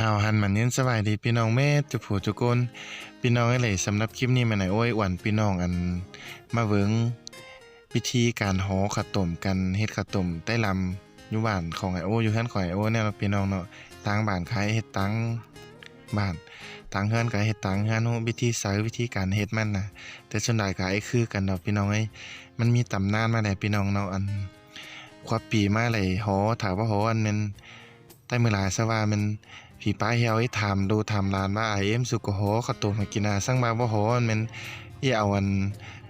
ฮาวหันมันยืนสบายดีพี่น้องแม่จุผู้จุกคนพี่น้องไอ้เลยสำหรับคลิปนี้มันไหนโอ้ยอ้วนพี่น้องอันมาเวิงวิธีการห่อข้าวต้มกันเฮ็ดข้าวต้มใต้ลำอยู่บ้านของไอโออยู่เฮือนของไอโอเนี่ยพี่น้องเนาะทางบ้านขายเฮ็ดตังบ้านทางเฮือนก็เฮ็ดตังเฮือนวิธีใช้วิธีการเฮ็ดมันน่ะแต่ส่วนใหญ่ก็ไอ้คือกันดอกพี่น้องเอ้ยมันมีตำนานมาได้พี่น้องเนาะอันกว่าปีมาเลยห่อถามว่าห่ออันมันใต้มือหลายซะว่ามันผีป้าเฮียวให้ถามดูถามร้านว่าเอ็มสุกโหข้าวต้มให้กินสั่งมาบ่โหอันมันเอาอัน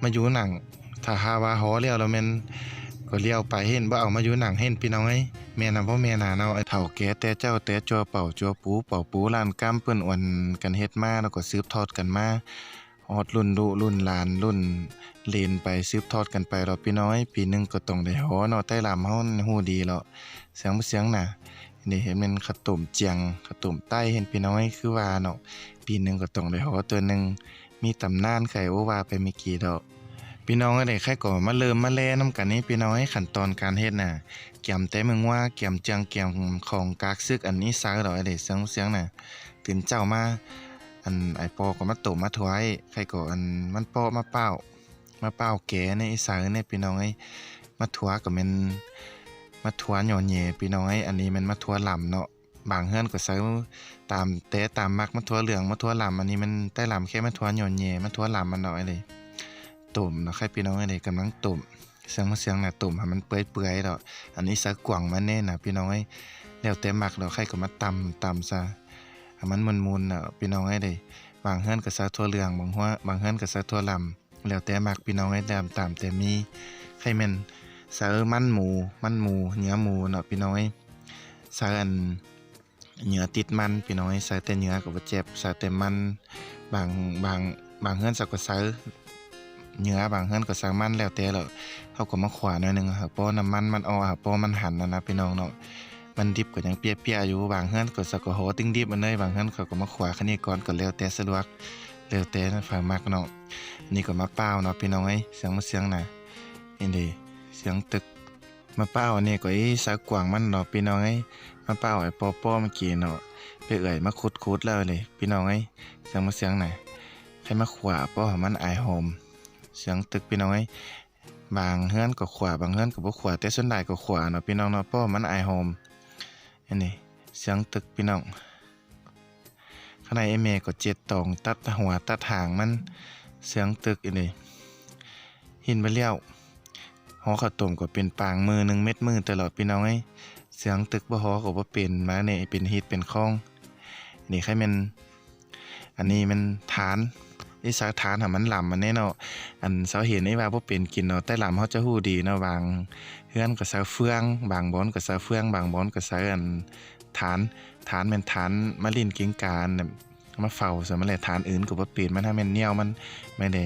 มาอยู่หนังถ้าหาว่าโหแล้วแม่นก็เลี้ยวไปเห็นบ่เอามาอยู่หนังเห็นพี่น้องเอ้ยแม่นำบ่แม่น่ะเนาะไอ้เฒ่าแก่แต่เจ้าแต่จัวเป่าจัวปูเป่าปูร้านก้ำเปิ้นอ้วนกันเฮ็ดมาแล้วก็สืบทอดกันมาฮอดรุ่นลูกรุ่นหลานรุ่นเหลนไปสืบทอดกันไปดอกพี่น้อยปีนึงก็ต้องได้ฮ้อเนาะใต้ลำเฮาฮู้ดีแล้วเสียงบ่เสียงน่ะนี่เห็นมันข้าวต้มเจียงข้าวต้มใต้เห็นพี่น้อยคือว่าเนาะปีนึงก็ต้องได้ฮ้อตัวนึงมีตำนานไข่โอว่าไปไม่กี่ดอกพี่น้องได้ใครก็มาเริ่มมาแลนำกันนี่พี่น้อยขั้นตอนการเฮ็ดน่ะแกมแต่มึงว่าแกมเจียงแกมของกากซึกอันนี้ซาดอกได้เสียงน่ะตื่นเจ้ามาอันไอปอก็มาต้มมาถวายใครก็อันมันปอมาเป้าแก่ในอีสานเนี่ยพี่น้องไอ้มาถัวก็แม่นมาถัวหย่อแหย่พี่น้องไอ้อันนี้มันมาถัวลำเนาะบางเฮือนก็ใส่ตามแต่ตามมักมาถัวเหลืองมาถัวลำอันนี้มันใต้ลำแค่มาถัวหย่อแหย่มาถัวลำมันน้อยเลยต้มเนาะใครพี่น้องไอ้เลยกำลังต้มเสียงน่ะต้มให้มันเปื่อยๆดอกอันนี้สักกว่างมันแน่น่ะพี่น้องไอ้แล้วแต่มักดอกใครก็มาตำซะให้มันมุนๆน่ะพี่น้องไอ้เลยบางเฮือนก็ใส่ถั่วเหลืองบางเฮือนก็ใส่ถั่วลำแล้วแต่มักพี่น้องให้ตามแต่มีไข่แม่นใส่มันหมูเนื้อหมูเนาะพี่น้องใส่อันเนื้อติดมันพี่น้องใส่แต่เนื้อก็บ่เจ็บใส่แต่มันบางบางเฮือนสักก็ใส่เนื้อบางเฮือนก็ใส่มันแล้วแต่แล้วเฮาก็มาขวาหน่อยนึงครับเพราะน้ำมันออกครับเพราะมันหันนะพี่น้องเนาะมันดิบก็ยังเปียๆอยู่บางเฮือนก็สักก็โหติ้งดิบมันเลยบางเฮือนเขาก็มาขวาคันนี้ก่อนก็แล้วแต่สะดวกแล้วแต่ฝ่ายมักเนาะนี่ก็มาเป้าเนาะพี่น้องเสียงน่ะนี่ดิเสียงตึกมาเป้านี่ก็สักกว่างมันเนาะพี่น้องมาเป้าไอ้ปอเมื่อกี้เนาะไปเอ่ยมาขุดแล้วเลยพี่น้องเสียงน่ะให้มาขวาป้อมันอายหอมเสียงตึกพี่น้องบางเฮือนก็ขวาบางเฮือนก็บ่ขวาแต่ส่วนใหญ่ก็ขวาเนาะพี่น้องเนาะป้อมันอายหอมอันนี้เสียงตึกพี่น้องข้างในเมก็เจ็ดตองตัดหัวตัดหางมันเสียงตึกอันนี้หินไปเลี้ยวหอข้าวต้มก็เป็นปางมือ1 เม็ดมือตลอดพี่น้องเสียงตึกบ่หอก็บ่เป็นมาเนี่ยเป็นฮิตเป็นคล้องนี่ใครมันอันนี้มันฐานสาฐานมันลำมันแน่เนาะอันเสาเห็นว่าบ่เป็นกินเนาะแต่ลำเขาจะฮู้ดีเนาะบางเฮือนก็ใส่เฟืองบางบ่อนก็ใส่เฟืองบางบ่อนก็ใส่อันฐานแม่นฐานมะลินกิ้งการมาเฝ้าซะมันแหละฐานอื่นก็บ่เป็นมันถ้าแม่นเหนียวมันไม่ได้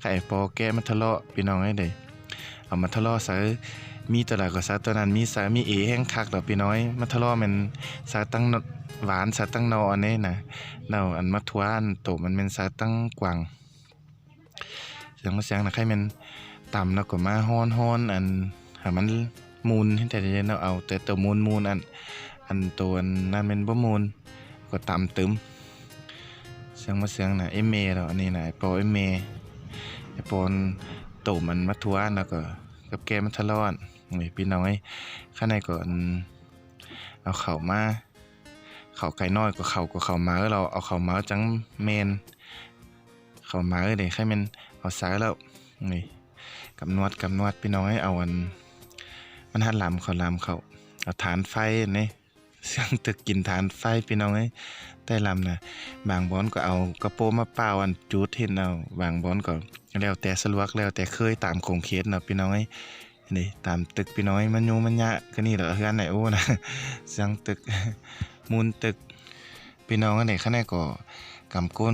ไข่ปอแก้มันทะเลาะพี่น้องเด้เอามาทะเลาะใส่มีตัวใดก็ใส่ตัวนั้นมีสามีเอแห้งคักดอกพี่น้อยมันทะเลาะมันสายตั้งหวานสายตั้งนออันนี้น่ะเนาอันมาทวานโตมันเป็นสายตั้งกวางเสียงนะใครมันต่ำแล้วก็มาฮ้อนอันหามันมูลแต่เดี๋ยวเราเอาแต่ตัวมูลอันตัวนั้นเป็นบ่มูลก็ต่ำตึมเสียงนะเอเมแล้วอันนี้นะปอเอเมไอปอนโตมันมาทวานแล้วก็กับแกมันทะเลาะนี่พี่น้อยข้างในก็เอาเข่ามาเข่าไก่น้อยก็เข่ามาเราเอาเข่ามาจังเมนเข่ามาเลยใครมันเอาสายแล้วนี่กำนวดพี่น้อยเอามันหันลำเขาเอาฐานไฟนี่เสียงตึกกินฐานไฟพี่น้องใต้ลำนะบางบอนก็เอากระโปงมาเป่าอันจูดเห็นเอาบางบอนก็แล้วแต่สะดวกแล้วแต่เคยตามโครงเคสเนาะพี่น้องนี่ตามตึกพี่น้อยมันยูมันยะก็นี่แหละเฮือนไหนโอ้นะเสียงตึกมูลตึกพี่น้องอันไหนข้างในก็กำโกน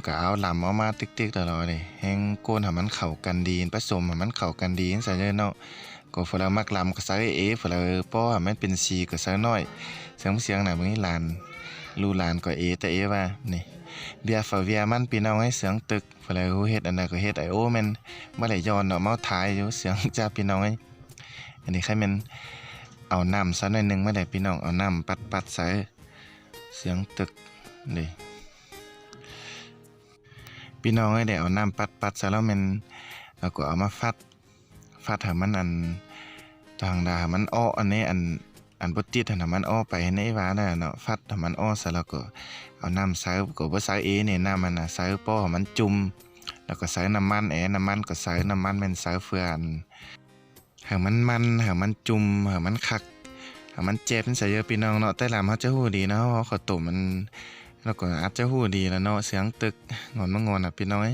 ก็เอาลำเอามาติ๊กตลอดเลยแห้งโกนให้มันเข้ากันดีผสมให้มันเข้ากันดีใส่เนาะก็ฝรั่งมักลำก็ใส่ฝรั่งป้อให้มันเป็นซีก็ใส่น้อยเสียงน่ะมื้อนี้ลานลูลานก็แต่ว่านี่เบียร์ฝาเวียมันพี่น้องเสียงตึกฝรั่งเฮ็ดอันนั้นก็เฮ็ดไอโอแม่นบ่ได้ย้อนเนาะเมาถ่ายอยู่เสียงจ้าพี่น้องอันนี้ใครแม่นเอาน้ำซะหน่อยนึงมาได้พี่น้องเอาน้ำปัดใส่ เสียงตึกนี่พี่น้องได้เอาน้ำปัดซะแล้วมันแล้วก็เอามาฟัดให้มันอันทางดามันอ้ออันนี้อันบ่ติดให้มันอ้อไปในว่านั่นเนาะฟัดให้มันอ้อซะแล้วก็เอาน้ำใส่ก็บ่ใส่นี่น้ำมันน่ะใส่ป้อให้มันจุ่มแล้วก็ใส่น้ำมันน้ำมันก็ใส่น้ำมันมันใส่เฟื่ออันให้มันจุ่มให้มันคักให้มันเจ็บใส่เยอะพี่น้องเนาะแต่ลำเขาจะฮู้ดีเนาะเพราะข้าวต้มมันแล้วก็อาจจะฮู้ดีแล้วเนาะเสียงตึกงอนมางอนอ่ะพี่น้อย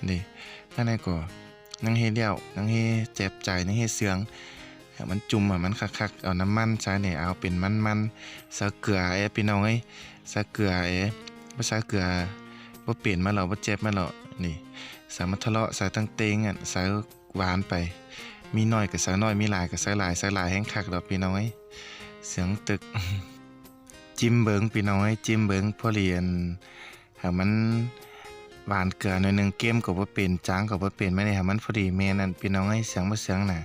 นี่ข้างในก็นั่งเฮ็ดเดี่ยวนั่งเฮ็ดเจ็บใจนั่งเฮ็ดเสียงให้มันจุ่มให้มันคักๆเอาน้ำมันใส่เนี่ยเอาเป็นมันใส่เกลือพี่น้องใส่เกลือบ่ใส่เกลือบ่เปลี่ยนมาหรอกบ่เจ็บมาหรอกนี่ใส่มะทะเลาะใส่ตั้งเตงใส่หวานไปมีน้อยก็ใส่น้อยมีหลายก็ใส่หลายแห้งคักดอกพี่น้อยเสียงตึก จิ้มเบิงพี่น้อยจิ้มเบิงพอเรียนให้มันหวานเกลือหน่อยนึงเกมก็บ่เป็นจางก็บ่เป็นไม่ได้ให้มันพอดีแม่นั่นพี่น้อยเสียงบ่เสียงน่ะ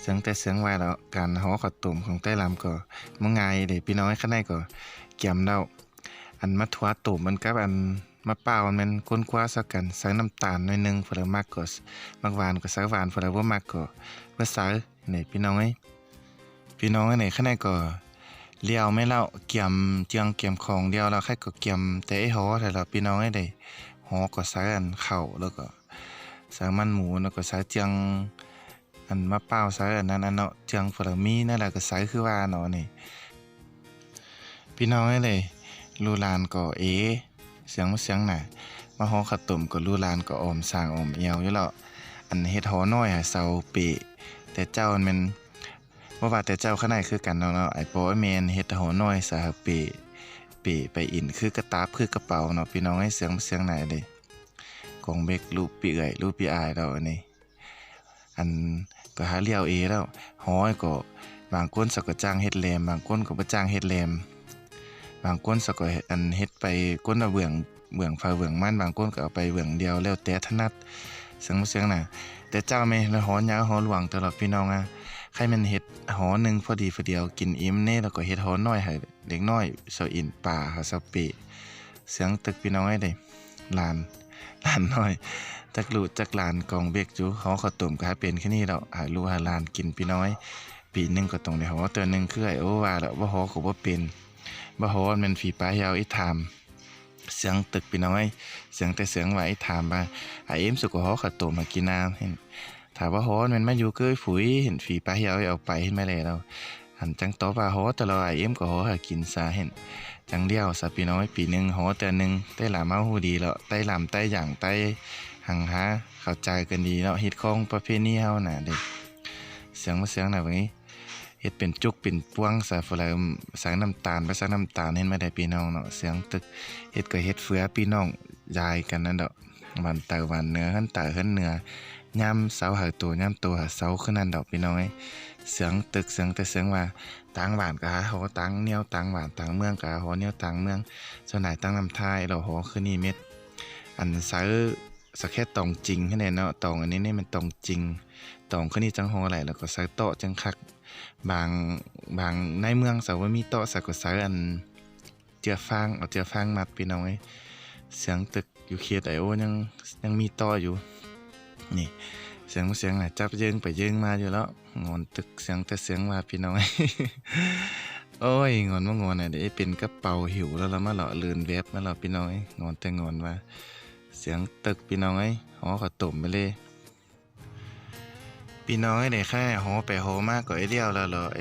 เสียงแต่เสียงไว้แล้วการห่อข้าวต้มของใต้ลำก็บ่ง่ายเด้พี่น้อยข้างในก็เกี่ยมเดาอันมะถั่วต้มมันกับอันมะเปล่ามันข้นกว่าสักกันใส่น้ำตาลหน่อยนึงเพิ่นมักก็มักหวานก็ใส่หวานเพิ่นบ่มักก็บ่ใส่นี่พี่น้อยนี่ข้างในก็เลี้ยวไม่เล่าเกี่ยมเจียงเกี่ยมของเดียวแล้วใครก็เกี่ยมแต่ไอ้หอแต่เราพี่น้องไอ้ได้หอก็ใส่อันข้าวแล้วก็ใส่มันหมูแล้วก็ใส่เจียงอันมะเป้าวใส่อันนั้นอันเนาะเจียงฝรั่งมีนั่นแหละก็ใส่คือว่าเนาะนี่พี่น้องไอ้เลยลูลานก็เสียงน่ะมาหอข้าวต้มก็ลูลานก็ออมสร้างออมเอียวอยู่แล้วอันเฮ็ดหอน้อยเซาเปแต่เจ้ามันบ่ว่าแต่เจ้าข้างในคือกันเนาะไอ้ปอไอ้แมนเฮ็ดหอน้อยสาเปไปอินคือกระตาบคือกระเป๋าเนาะพี่น้องให้เสียงไหนเด้กองเบกรูปปีเอื้อยรูปปีอายแล้วอันนี้อันก็หาเลี้ยวแล้วหอก็บางคนสักก็จ้างเฮ็ดแลมบางคนก็บ่จ้างเฮ็ดแลมบางคนสักก็อันเฮ็ดไปคนละเบื้องฟ้าเบื้องมันบางคนก็เอาไปเบื้องเดียวแล้วแต่ถนัดเสียงน่ะแต่เจ้าแม่แล้วหอยาวหอหลวงตลอดพี่น้องใครมันเฮ็ดหอหนึ่งพอดีเดียวกินอิ่มแน่แล้วก็เฮ็ดหอน้อยให้เด็กน้อยเซาอินป่าหาเซาเปเสียงตึกพี่น้องได้ลานน้อยจักลูจักลานกองเบกจูหอข้าวต้มก็ให้เป็นแค่นี้แล้วหาลูหาลานกินพี่น้อยปีนึงก็ต้องได้หอตัวนึงคือไอ้โอว่าแล้วบ่หอก็บ่เป็นบ่หอมันฝีปลายยาวอีถามเสียงตึกพี่น้อยเสียงแต่เสียงว่าอีถามว่าไอ้เอ็มสุกหอข้าวต้มมากินน้ำเห็นถามว่าหอมันมาอยู่เกยฝุ่ยเห็นฝีปลายยาวเอาไปเห็นไหมเลยเราหันจังตอบว่าหอตลอดไอ้เอ็มก็หอหากินซาเห็นจังเดียวซะพี่น้อยปีนึงหอแต่นึงได้หลามาฮู้ดีแล้วได้ลำได้อย่างได้หังหาเข้าใจกันดีเนาะเฮ็ดของประเพณีเฮาน่ะเด็กเสียงน่ะว่างี้เฮ็ดเป็นจุกเป็นพวงซะฝรั่งใส่น้ำตาลไปใส่น้ำตาลเห็นไหมได้พี่น้องเนาะเสียงตึกเฮ็ดก็เฮ็ดเฟือพี่น้องยายกันนั่นดอกวันตะวันเนื้อหันตะหันเนื้อยามเสาหาตัวยามตัวหาเสาคือนั่นดอกพี่น้องเสียงตึกเสียงแต่เสียงว่าต่างบ้านก็หาหอต่างแนวต่างบ้านต่างเมืองก็หาหอแนวต่างเมืองส่วนไหนต่างลำท้ายเราหอคือนี่เม็ดอันเสาสักแค่ตองจริงแค่นั้นเนาะตองอันนี้นี่มันตองจริงตองคือนี่จังหอไหลแล้วก็ใส่โต๊ะจังคักบางในเมืองเสาว่ามีโต๊ะสักก็ใส่อันเจือฟางเอาเจือฟางมัดพี่น้องเสียงตึกอยู่เขตไอโอยังมีโต๊ะอยู่นี่เสียงน่ะจับเยิงไปเยิงมาอยู่แล้วงอนตึกเสียงแต่เสียงว่าพี่น้อง โอ้ยงอนว่างอนน่ะเดี๋ยวเป็นกระเป๋าหิวแล้วเรามาหล่อเลือนเว็บมาหล่อพี่น้องงอนแต่งอนว่าเสียงตึกพี่น้องหอข้าวต้มไปเลยพี่น้องได้แค่หอไปหอมากก็ไอเดียวแล้วเหรอไอ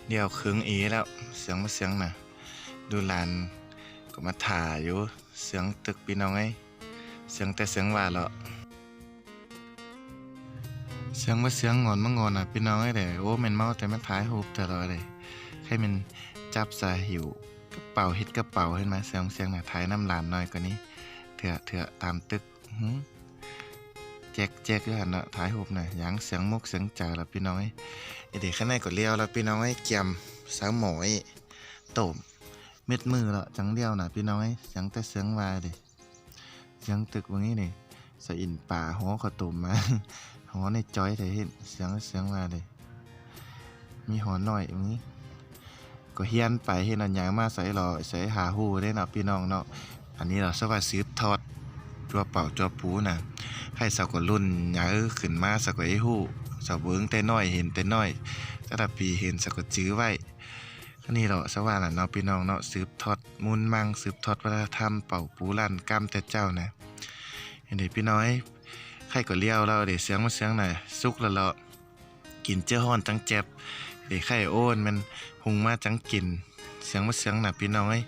เดียวครึ่งแล้วเสียงน่ะดูลานก็มาถ่าอยู่เสียงตึกพี่น้องเสียงแต่เสียงว่าเหรอเสียงงอนมางอนพี่น้องเด้โอ้แม่นเมาแต่มันท้ายรูปตลอดเลยให้มันจับสาหิวกระเป๋าเฮ็ดกระเป๋าเห็นไหมเสียงน่ะท้ายน้ำลานน้อยกว่านี้เถื่อตามตึกแจกอยู่หั่นเนาะท้ายรูปน่ะยังเสียงมุกเสียงจ่าแล้วพี่น้องไอ้เด็กข้างในก็เลี้ยวแล้วพี่น้องเกี่ยมสาวหมอยต้มเม็ดมือแล้วจังเดียวน่ะพี่น้องเสียงแต่เสียงว่าดิเสียงตึกว่างี้นี่สะอินป่าหอข้าวต้มมาหอในจอยแต่เห็นเสียงว่าเลยมีหอหน่อยอย่างนี้ ก็เฮียนไปเฮ็ดอันหยังมาใส่รอใส่หาฮู้เด้เนาะพี่น้องเนาะอันนี้เราสว่าสืบทอดจัวเป่าจัวปูน่ะให้สักกว่ารุ่นหยังขึ้นมาสักกว่าให้ฮู้สักเบิ่งแต่น้อยเห็นแต่น้อยแต่ละปีเห็นสักกว่าจื้อไว้อันนี้เราสว่าน่ะเนาะพี่น้องเนาะสืบทอดมูลมังสืบทอดวัฒนธรรมเป่าปูลั่นกำแต่เจ้านะเห็นเด้พี่น้อยใครก็เลี้ยวแล้วเด้เสียงมาเสียงน่ะสุกแล้วเลาะกินเจ้าฮ้อนจังเจ็บเด้ไข่โอนมันหุงมาจังกินเสียงมาเสียงน่ะพี่น้อย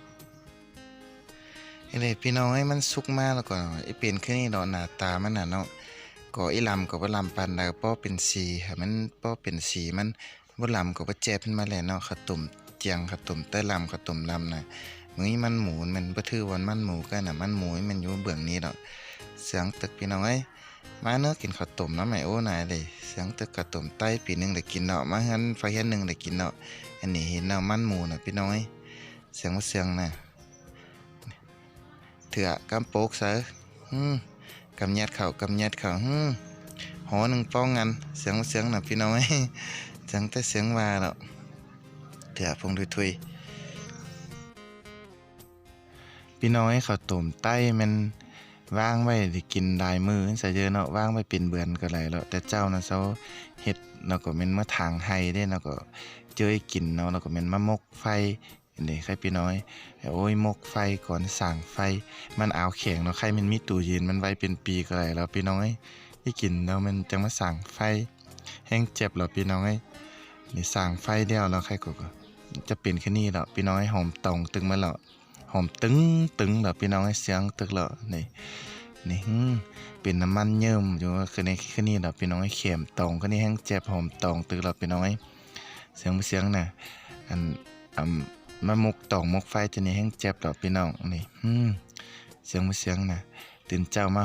เห็นเด้พี่น้อยมันสุกมาแล้วก็ไอ้เป็นคือนี่ดอกหน้าตามันน่ะเนาะก็อีลำก็บ่ลำปานใดป้อเป็นสีให้มันป้อเป็นสีมันบ่ลำก็บ่แจ็บขึ้นมาแล้วเนาะข้าวต้มเจียงข้าวต้มใต้ลำข้าวต้มลำน่ะมื้อนี้มันหมูมันบ่ถือว่ามันหมูกันน่ะมันหมูมันอยู่เบื้องนี้ดอกเสียงตึกพี่น้องเอ้ยมาเนาะกินข้าวต้มน้ำแม่โอ้นายเลยเสียงตึกข้าวต้มใต้ปีนึงได้กินเนาะมาหันไฟเฮ็ดนึงได้กินเนาะอันนี้เห็นเนาะมันหมูน่ะพี่น้อยเสียงว่าเสียงน่ะเถื่อกำโปกซะกำยัดเข้หอหนึ่งป้องกันเสียงน่ะพี่น้อยจังแต่เสียงว่าเนาะเถื่อพงถุยพี่น้อยข้าวต้มใต้มันว่างไว้ได้กินหลายมื้อซะเยอะเนาะว่างไว้เป็นเบือนก็หลายแล้วแต่เจ้าน่ะเซาเฮ็ดเนาะก็แม่นมาทางไห้เด้เนาะก็เจอกินเนาะแล้วก็แม่นมามกไฟนี่ใครพี่น้อยโอ้ยมกไฟก่อนสร้างไฟมันเอาแข็งเนาะใครมันมีตู้เย็นมันไว้เป็นปีก็หลายแล้วพี่น้อยที่กินแล้วมันจังมาสร้างไฟแห้งเจ็บแล้วพี่น้อยนี่สร้างไฟเดียวแล้วใครก็จะเป็นแค่นี้แล้วพี่น้อยหอมตองตึงมาแล้วหอมตึงแล้วพี่น้อยเสียงตึกแล้วนี่เป็นน้ำมันเยิ้มอยู่คือในคือนี่แล้วพี่น้อยเข็มตองก็นี่แห้งเจ็บหอมตองตึกแล้วพี่น้อยเสียงน่ะอันมามุกตองมุกไฟจะนี่แห้งเจ็บแล้วพี่น้องนี่เสียงน่ะตื่นเจ้ามา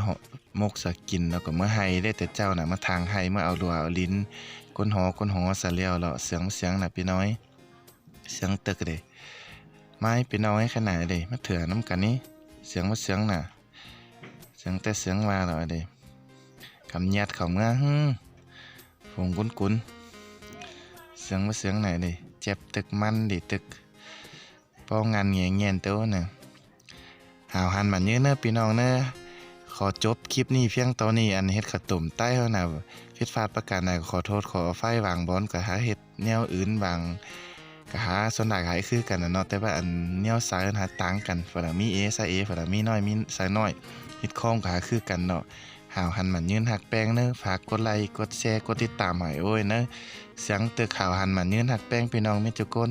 หมกสักกินแล้วก็เมื่อไห้ได้แต่เจ้าน่ะมาทางไห้เมื่อเอาดัวเอาลิ้นก้นหอสะเลียวแล้วเสียงน่ะพี่น้อยเสียงตึกเลยไม้พี่น้อยขนาดเลยมาเถื่อน้ำกันนี้เสียงน่ะเสียงแต่เสียงว่าแล้วเลยคำยัดเข้าเมื่อฟงกุนเสียงไหนเลยเจ็บตึกมันดิตึกป้องงานเงี้ยเต้าน่ะหาวหันมันเยอะเนอะพี่น้องเนอะขอจบคลิปนี้เพียงตอนนี้อันเฮ็ดขะตุ่มใต้เฮาน่ะผิดพลาดประการใดขอโทษขออภัยวางบอนก็หาเฮ็ดแนวอื่นบางก็หาส่วนหลายหายคือกันน่ะเนาะแต่ว่าอันแนวสายหาต่างกันฝรั่งมีใส่ฝรั่งมีน้อยมีใส่น้อยเฮ็ดคองก็หาคือกันเนาะหาวหันมันยืนหักแป้งเนอะฝากกดไลค์กดแชร์กดติดตามให้โอ้ยเนอะเสียงตึกข่าวหันมันยืนหักแป้งพี่น้องมิตรทุกคน